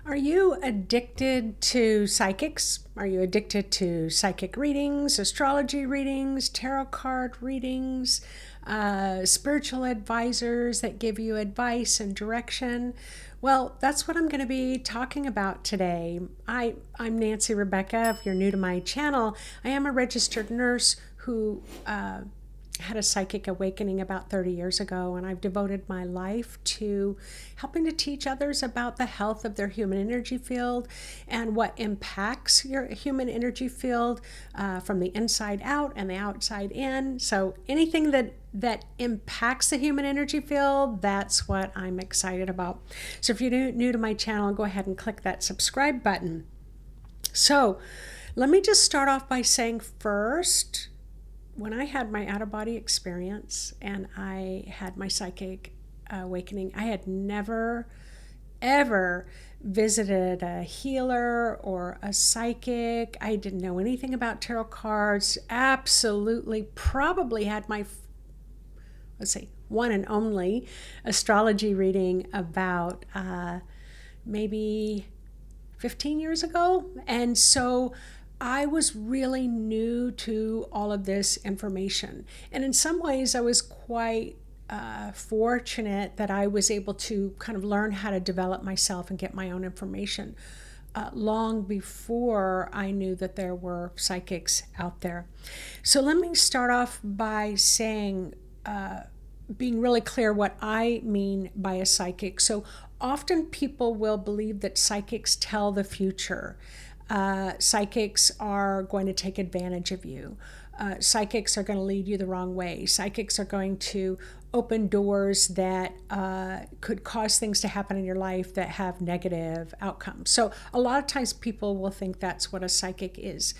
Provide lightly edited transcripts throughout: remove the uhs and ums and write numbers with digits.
Are you addicted to psychics? Are you addicted to psychic readings, astrology readings, tarot card readings, spiritual advisors that give you advice and direction? Well, that's what I'm going to be talking about today. I'm Nancy Rebecca. If you're new to my channel, I am a registered nurse who had a psychic awakening about 30 years ago, and I've devoted my life to helping to teach others about the health of their human energy field and what impacts your human energy field from the inside out and the outside in. So anything that impacts the human energy field, that's what I'm excited about. So if you're new to my channel, go ahead and click that subscribe button. So let me just start off by saying first, when I had my out-of-body experience and I had my psychic awakening, I had never, ever visited a healer or a psychic. I didn't know anything about tarot cards. Absolutely, probably had my, let's see, one and only astrology reading about maybe 15 years ago. And so I was really new to all of this information. And in some ways, I was quite fortunate that I was able to kind of learn how to develop myself and get my own information long before I knew that there were psychics out there. So let me start off by saying, being really clear what I mean by a psychic. So often people will believe that psychics tell the future. Psychics are going to take advantage of you. Psychics are going to lead you the wrong way. Psychics are going to open doors that could cause things to happen in your life that have negative outcomes. So a lot of times people will think that's what a psychic is.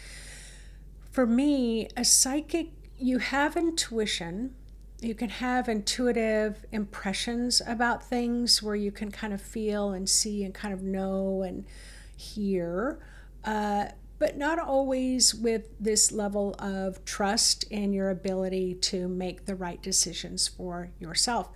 For me, a psychic, you have intuition. You can have intuitive impressions about things where you can kind of feel and see and kind of know and hear. But not always with this level of trust in your ability to make the right decisions for yourself.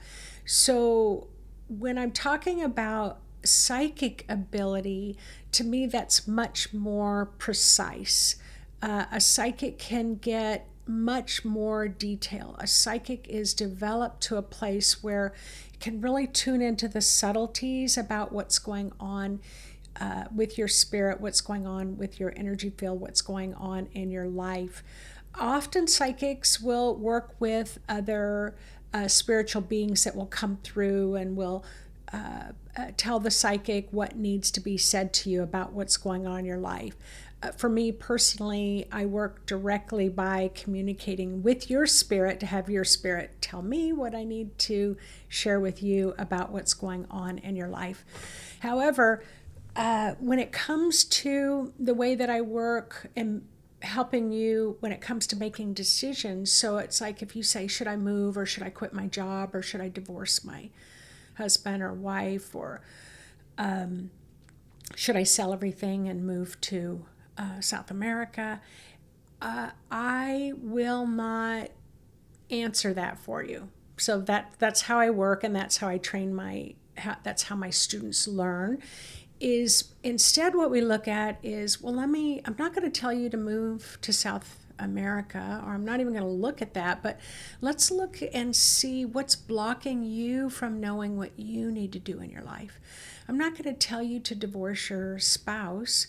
So when I'm talking about psychic ability, to me that's much more precise. A psychic can get much more detail. A psychic is developed to a place where it can really tune into the subtleties about what's going on with your spirit, what's going on with your energy field, what's going on in your life. Often psychics will work with other spiritual beings that will come through and will tell the psychic what needs to be said to you about what's going on in your life. For me personally, I work directly by communicating with your spirit to have your spirit tell me what I need to share with you about what's going on in your life. However, when it comes to the way that I work and helping you when it comes to making decisions, so it's like if you say, should I move or should I quit my job or should I divorce my husband or wife, or should I sell everything and move to South America, I will not answer that for you. So that's how I work, and that's how I train that's how my students learn. Is instead what we look at is, well, I'm not going to tell you to move to South America, or I'm not even going to look at that, but let's look and see what's blocking you from knowing what you need to do in your life. I'm not going to tell you to divorce your spouse.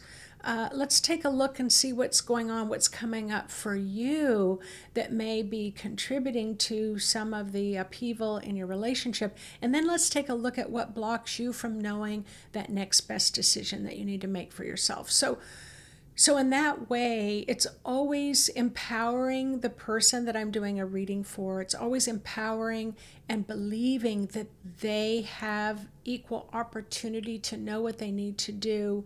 Let's take a look and see what's going on, what's coming up for you that may be contributing to some of the upheaval in your relationship. And then let's take a look at what blocks you from knowing that next best decision that you need to make for yourself. So in that way, it's always empowering the person that I'm doing a reading for. It's always empowering and believing that they have equal opportunity to know what they need to do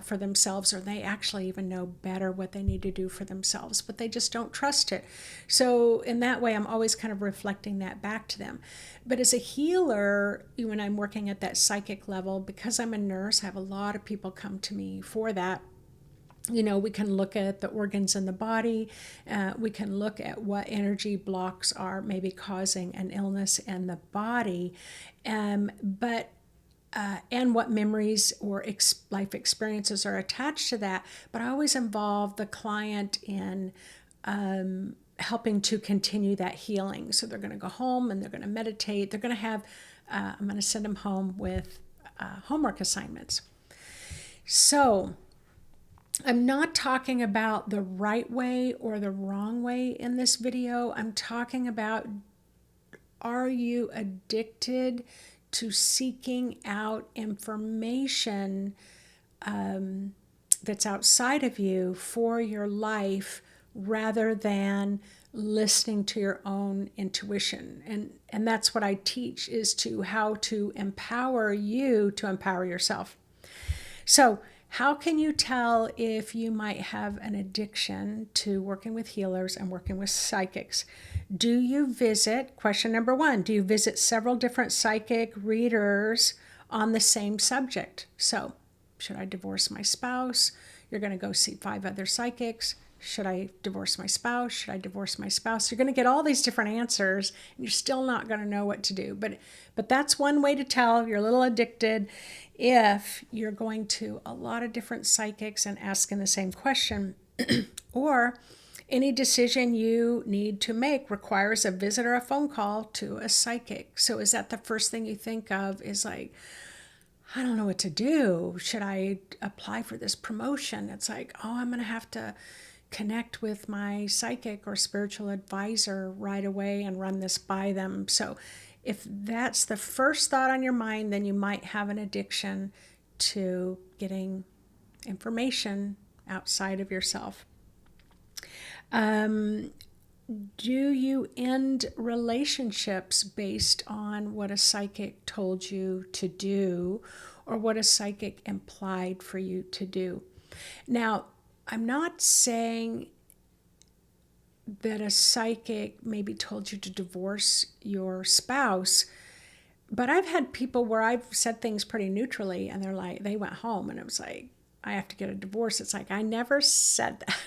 for themselves, or they actually even know better what they need to do for themselves, but they just don't trust it. So in that way, I'm always kind of reflecting that back to them. But as a healer, when I'm working at that psychic level, because I'm a nurse, I have a lot of people come to me for that. We can look at the organs in the body. We can look at what energy blocks are maybe causing an illness in the body. But and what memories or life experiences are attached to that. But I always involve the client in helping to continue that healing. So they're going to go home and they're going to meditate. They're going to have, I'm going to send them home with homework assignments. So I'm not talking about the right way or the wrong way in this video. I'm talking about, are you addicted to seeking out information that's outside of you for your life rather than listening to your own intuition? And that's what I teach, is to how to empower you to empower yourself. So how can you tell if you might have an addiction to working with healers and working with psychics? Do you visit, question number one, do you visit several different psychic readers on the same subject? So, should I divorce my spouse? You're going to go see 5 other psychics. Should I divorce my spouse? Should I divorce my spouse? You're going to get all these different answers, and you're still not going to know what to do. But that's one way to tell you're a little addicted, if you're going to a lot of different psychics and asking the same question. Or any decision you need to make requires a visit or a phone call to a psychic. So is that the first thing you think of, is like, I don't know what to do. Should I apply for this promotion? It's like, oh, I'm going to have to connect with my psychic or spiritual advisor right away and run this by them. So if that's the first thought on your mind, then you might have an addiction to getting information outside of yourself. Do you end relationships based on what a psychic told you to do or what a psychic implied for you to do? Now, I'm not saying that a psychic maybe told you to divorce your spouse, but I've had people where I've said things pretty neutrally and they're like, they went home and it was like, I have to get a divorce. It's like, I never said that.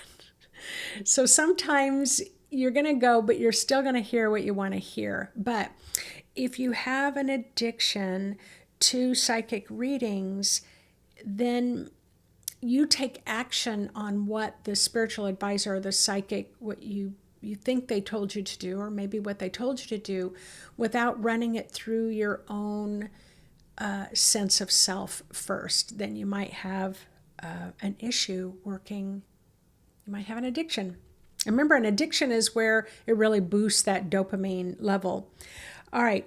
So sometimes you're going to go, but you're still going to hear what you want to hear. But if you have an addiction to psychic readings, then you take action on what the spiritual advisor or the psychic, what you think they told you to do, or maybe what they told you to do, without running it through your own sense of self first. Then you might have an issue working. You might have an addiction. And remember, an addiction is where it really boosts that dopamine level. All right.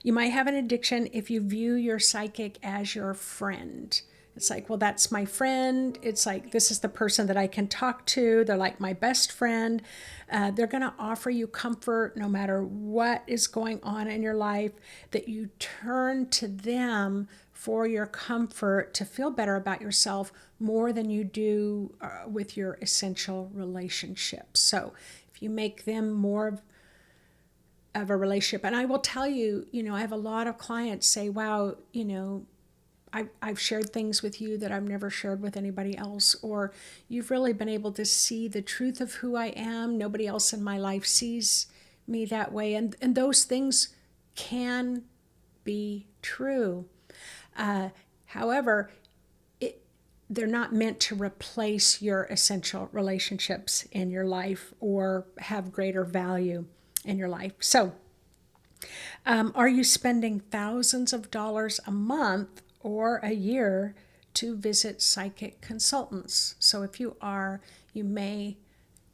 You might have an addiction if you view your psychic as your friend. It's like, well, that's my friend. It's like, this is the person that I can talk to. They're like my best friend. They're going to offer you comfort no matter what is going on in your life, that you turn to them for your comfort to feel better about yourself more than you do with your essential relationships. So if you make them more of a relationship, and I will tell you, I have a lot of clients say, wow, I've shared things with you that I've never shared with anybody else, or you've really been able to see the truth of who I am. Nobody else in my life sees me that way. And those things can be true. However, they're not meant to replace your essential relationships in your life or have greater value in your life. So, are you spending thousands of dollars a month or a year to visit psychic consultants? So if you are, you may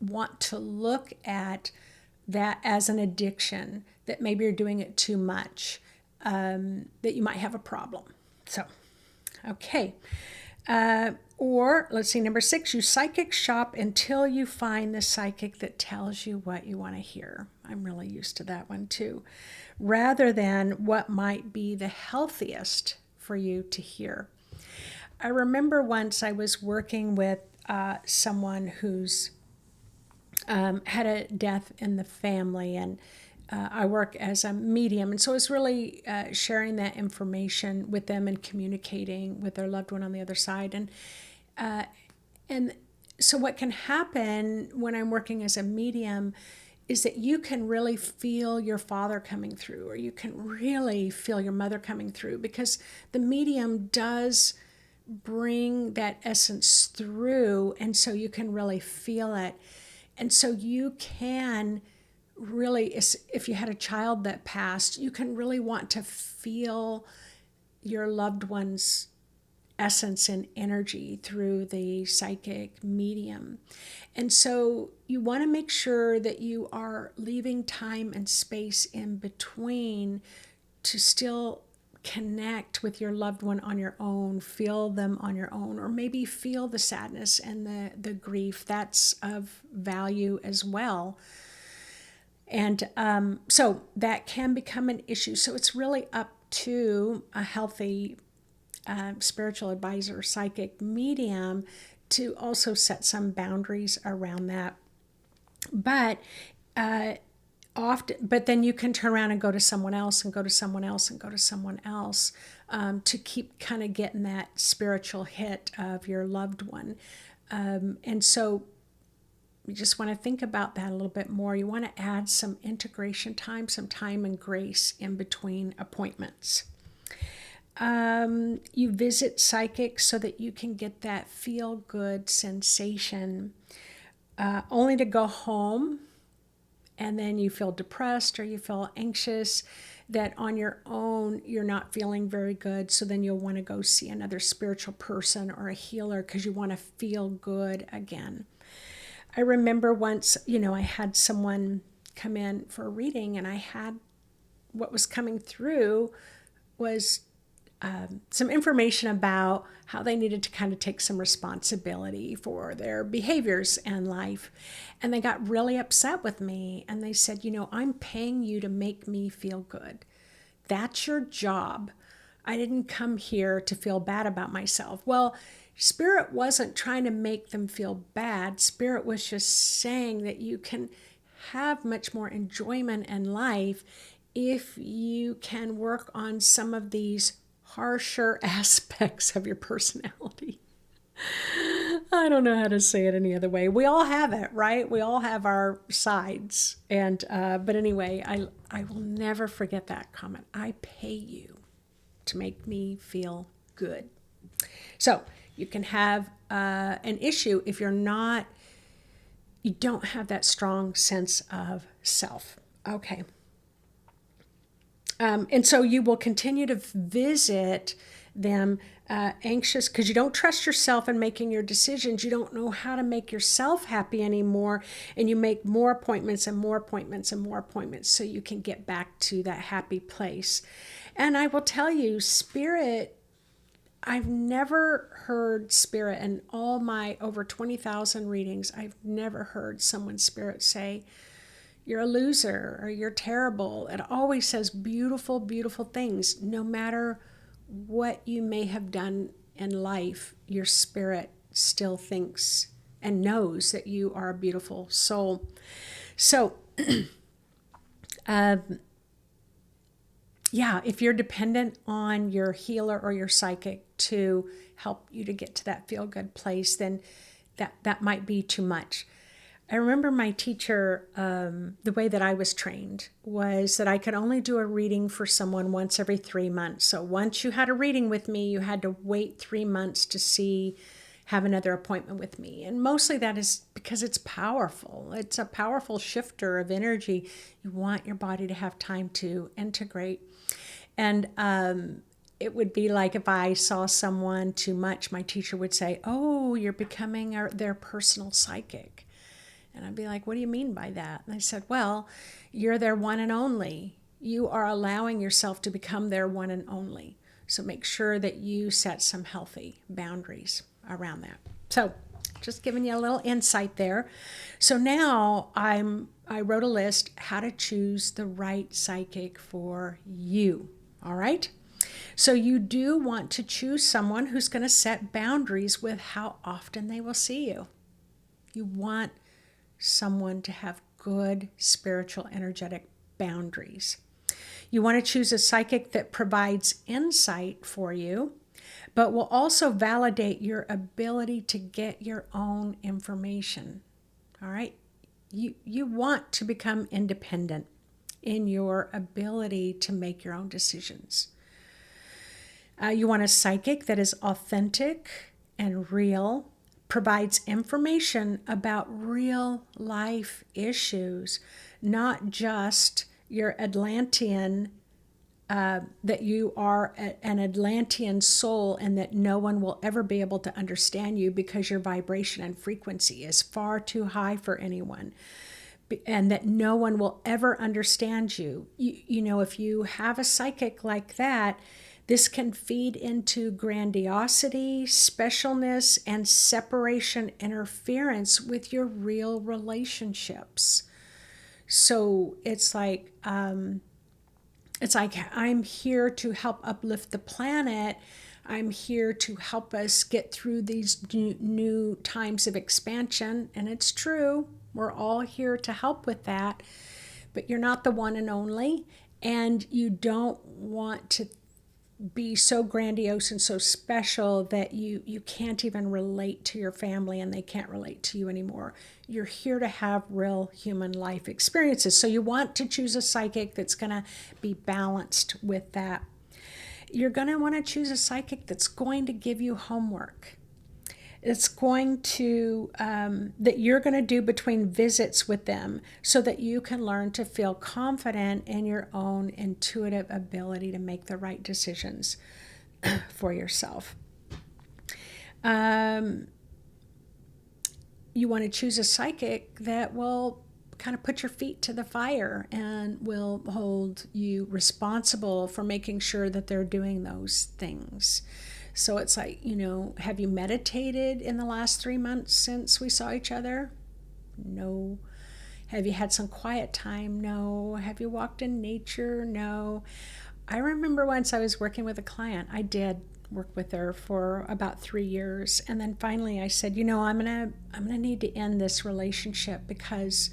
want to look at that as an addiction, that maybe you're doing it too much, that you might have a problem. So, okay. Or let's see, number 6, you psychic shop until you find the psychic that tells you what you want to hear. I'm really used to that one too. Rather than what might be the healthiest for you to hear. I remember once I was working with someone who's had a death in the family, and I work as a medium, and so it's really sharing that information with them and communicating with their loved one on the other side. And so what can happen when I'm working as a medium is that you can really feel your father coming through, or you can really feel your mother coming through, because the medium does bring that essence through, and so you can really feel it. And so you can really, if you had a child that passed, you can really want to feel your loved one's essence and energy through the psychic medium. And so you want to make sure that you are leaving time and space in between to still connect with your loved one on your own, feel them on your own, or maybe feel the sadness and the grief. That's of value as well. And so that can become an issue. So it's really up to a healthy spiritual advisor, psychic medium, to also set some boundaries around that. But but then you can turn around and go to someone else and go to someone else and go to someone else, to keep kind of getting that spiritual hit of your loved one. And so you just want to think about that a little bit more. You want to add some integration time, some time and grace in between appointments. You visit psychics so that you can get that feel-good sensation, only to go home and then you feel depressed or you feel anxious, that on your own you're not feeling very good. So then you'll want to go see another spiritual person or a healer because you want to feel good again. I remember once, I had someone come in for a reading, and I had, what was coming through was some information about how they needed to kind of take some responsibility for their behaviors in life. And they got really upset with me, and they said, I'm paying you to make me feel good. That's your job. I didn't come here to feel bad about myself. Well, Spirit wasn't trying to make them feel bad. Spirit was just saying that you can have much more enjoyment in life if you can work on some of these harsher aspects of your personality. I don't know how to say it any other way. We all have it, right? We all have our sides. And but anyway, I will never forget that comment. I pay you to make me feel good. So you can have an issue if you don't have that strong sense of self. Okay. And so you will continue to visit them anxious because you don't trust yourself in making your decisions. You don't know how to make yourself happy anymore. And you make more appointments and more appointments and more appointments so you can get back to that happy place. And I will tell you, Spirit, I've never heard Spirit in all my over 20,000 readings. I've never heard someone's Spirit say, you're a loser or you're terrible. It always says beautiful, beautiful things. No matter what you may have done in life, your Spirit still thinks and knows that you are a beautiful soul. So, if you're dependent on your healer or your psychic to help you to get to that feel-good place, then that might be too much. I remember my teacher, the way that I was trained was that I could only do a reading for someone once every 3 months. So once you had a reading with me, you had to wait 3 months to have another appointment with me. And mostly that is because it's powerful. It's a powerful shifter of energy. You want your body to have time to integrate. And it would be like if I saw someone too much, my teacher would say, oh, you're becoming their personal psychic. And I'd be like, what do you mean by that? And I said, well, you're their one and only. You are allowing yourself to become their one and only. So make sure that you set some healthy boundaries around that. So just giving you a little insight there. So now I wrote a list how to choose the right psychic for you. All right? So you do want to choose someone who's going to set boundaries with how often they will see you. You want someone to have good spiritual energetic boundaries. You want to choose a psychic that provides insight for you, but will also validate your ability to get your own information. All right? You want to become independent in your ability to make your own decisions. You want a psychic that is authentic and real, provides information about real life issues, not just your Atlantean, that you are an Atlantean soul and that no one will ever be able to understand you because your vibration and frequency is far too high for anyone. And that no one will ever understand you. You know, if you have a psychic like that, this can feed into grandiosity, specialness, and separation interference with your real relationships. So it's like I'm here to help uplift the planet. I'm here to help us get through these new times of expansion. And it's true, we're all here to help with that. But you're not the one and only. And you don't want to be so grandiose and so special that you can't even relate to your family and they can't relate to you anymore. You're here to have real human life experiences. So you want to choose a psychic that's going to be balanced with that. You're going to want to choose a psychic that's going to give you homework. It's going to, that you're going to do between visits with them so that you can learn to feel confident in your own intuitive ability to make the right decisions for yourself. You want to choose a psychic that will kind of put your feet to the fire and will hold you responsible for making sure that they're doing those things. So it's like, you know, have you meditated in the last 3 months since we saw each other? No. Have you had some quiet time? No. Have you walked in nature? No. I remember once I was working with a client. I did work with her for about 3 years. And then finally I said, you know, I'm gonna need to end this relationship because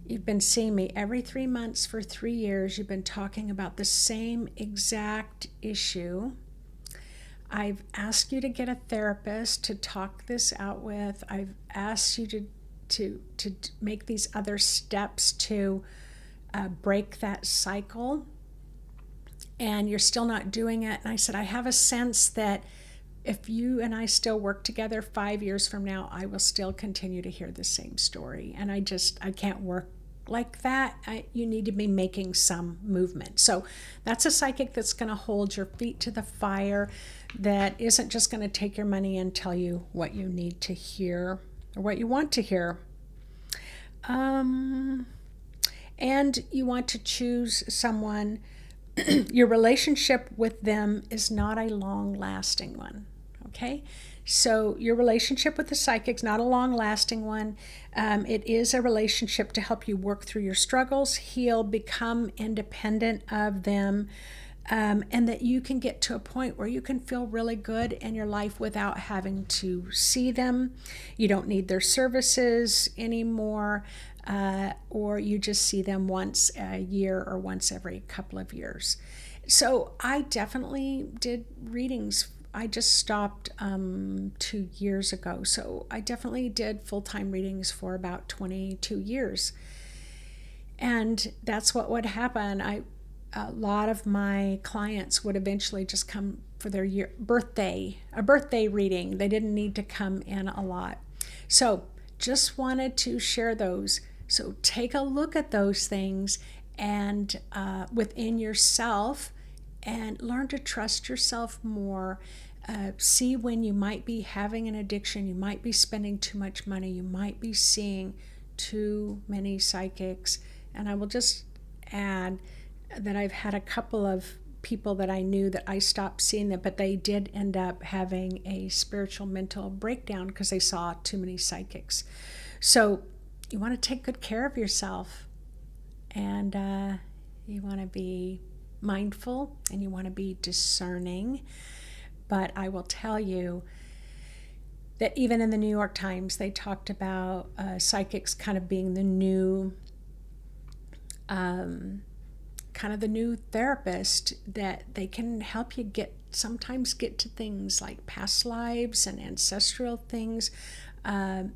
you've been seeing me every 3 months for 3 years. You've been talking about the same exact issue. I've asked you to get a therapist to talk this out with. I've asked you to make these other steps to break that cycle, and you're still not doing it. And I said, I have a sense that if you and I still work together 5 years from now, I will still continue to hear the same story. And I can't work like that. You need to be making some movement. So that's a psychic that's going to hold your feet to the fire, that isn't just going to take your money and tell you what you need to hear or what you want to hear. And you want to choose someone, your relationship with them is not a long-lasting one, okay? So your relationship with the psychic's not a long-lasting one. It is a relationship to help you work through your struggles, heal, become independent of them, and that you can get to a point where you can feel really good in your life without having to see them. You don't need their services anymore, or you just see them once a year or once every couple of years. So I definitely did readings. I just stopped 2 years ago. So I definitely did full-time readings for about 22 years. And that's what would happen. A lot of my clients would eventually just come for their a birthday reading. They didn't need to come in a lot. So just wanted to share those. So take a look at those things and within yourself, and learn to trust yourself more. See when you might be having an addiction, you might be spending too much money, you might be seeing too many psychics. And I will just add that I've had a couple of people that I knew that I stopped seeing them, but they did end up having a spiritual mental breakdown because they saw too many psychics. So you want to take good care of yourself, and you want to be mindful, and you want to be discerning. But I will tell you that even in the New York Times, they talked about psychics kind of being the new kind kind of the new therapist, that they can help you sometimes get to things like past lives and ancestral things,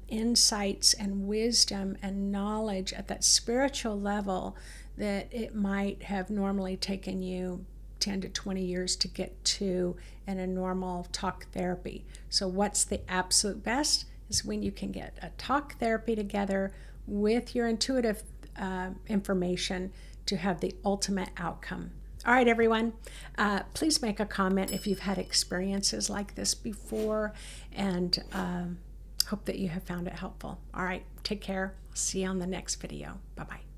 insights and wisdom and knowledge at that spiritual level that it might have normally taken you 10 to 20 years to get to in a normal talk therapy. So what's the absolute best is when you can get a talk therapy together with your intuitive information to have the ultimate outcome. All right, everyone, please make a comment if you've had experiences like this before, and hope that you have found it helpful. All right, take care. See you on the next video. Bye-bye.